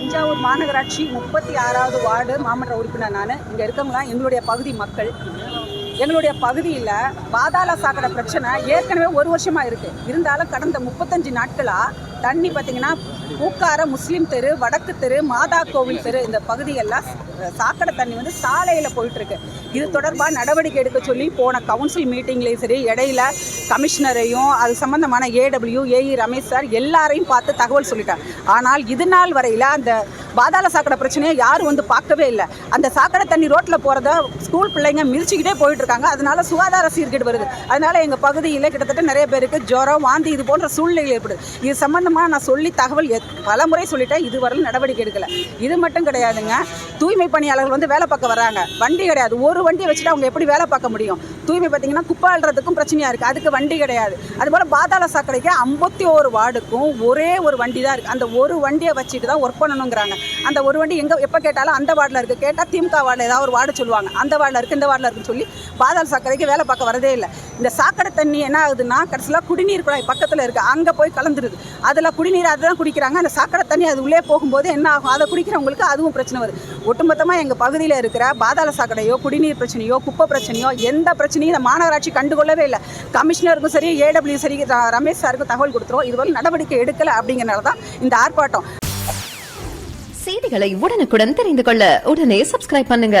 தஞ்சாவூர் மாநகராட்சி 36வது வார்டு மாமன்ற உறுப்பினர் நான். இங்கே இருக்கவங்களாம் எங்களுடைய பகுதி மக்கள். எங்களுடைய பகுதியில் பாதாள சாக்கடை பிரச்சனை ஏற்கனவே 1 வருஷமாக இருக்குது. இருந்தாலும் கடந்த 35 நாட்களாக தண்ணி பார்த்திங்கன்னா பூக்கார முஸ்லீம் தெரு, வடக்கு தெரு, மாதா கோவில் தெரு இந்த பகுதியெல்லாம் சாக்கடை தண்ணி வந்து சாலையில் போயிட்டுருக்கு. இது தொடர்பாக நடவடிக்கை எடுக்க சொல்லி போன கவுன்சில் மீட்டிங்லேயும் சரி, இடையில கமிஷனரையும் அது சம்மந்தமான ஏடபிள்யூ, ஏஇ ரமேஷ் சார் எல்லாரையும் பார்த்து தகவல் சொல்லிட்டார். ஆனால் இது நாள் வரையில் அந்த பாதாள சாக்கடை பிரச்சனையை யாரும் வந்து பார்க்கவே இல்லை. அந்த சாக்கடை தண்ணி ரோட்டில் போகிறத ஸ்கூல் பிள்ளைங்க மிதிச்சுக்கிட்டே போயிட்டுருக்காங்க. அதனால சுகாதார சீர்கேடு வருது. அதனால் எங்கள் பகுதியில் கிட்டத்தட்ட நிறைய பேருக்கு ஜுரம், வாந்தி இது போன்ற சூழ்நிலை ஏற்படுது. இது சம்மந்தமாக நான் சொல்லி தகவல் பல முறை சொல்லிட்டேன். இதுவரையும் நடவடிக்கை எடுக்கலை. இது மட்டும் கிடையாதுங்க, தூய்மை பணியாளர்கள் வந்து வேலை பார்க்க வராங்க, வண்டி கிடையாது. ஒரு வண்டியை வச்சுட்டு அவங்க எப்படி வேலை பார்க்க முடியும்? தூய்மை பார்த்திங்கன்னா குப்பை அள்ளுறதுக்கும் பிரச்சனையாக இருக்குது, அதுக்கு வண்டி கிடையாது. அதுபோல் பாதாள சாக்கடைக்கு 51 வார்டுக்கும் ஒரே ஒரு வண்டி தான் இருக்குது. அந்த ஒரு வண்டியை வச்சுட்டு தான் ஒர்க் பண்ணணுங்கிறாங்க. அந்த ஒரு வண்டி எங்கே எப்போ கேட்டாலும் அந்த வார்டில் இருக்குது, கேட்டால் திமுக வார்டில் ஏதாவது ஒரு வார்டு சொல்லுவாங்க, அந்த வார்டில் இருக்குது, இந்த வார்டில் இருக்குன்னு சொல்லி பாதாள சாக்கடைக்கு வேலை பார்க்க வரதே இல்லை. இந்த சாக்கடை தண்ணி என்ன ஆகுதுன்னா கடைசியில் குடிநீர் குழாய் பக்கத்தில் இருக்குது, அங்கே போய் கலந்துருது. அதில் குடிநீர் அதுதான் குடிக்கிறாங்க. அந்த சாக்கடை தண்ணி அது உள்ளே போகும்போது என்ன ஆகும்? அதை குடிக்கிறவங்களுக்கு அதுவும் பிரச்சனை வருது. ஒட்டுமொத்தமாக எங்கள் பகுதியில் இருக்கிற பாதாள சாக்கடையோ, குடிநீர் பிரச்சனையோ, குப்பை பிரச்சனையோ, எந்த பிரச்சனையும் இந்த மாநகராட்சி கண்டுகொள்ளவே இல்லை. கமிஷனருக்கும் சரி, ஏடபிள்யூ சரி, ரமேஷ் சாருக்கும் தகவல் கொடுத்துரும். இதுவரை நடவடிக்கை எடுக்கலை. அப்படிங்கிறனால தான் இந்த ஆர்ப்பாட்டம். செய்திகளை உடனுக்குடன் தெரிந்து கொள்ள உடனே சப்ஸ்கிரைப் பண்ணுங்க.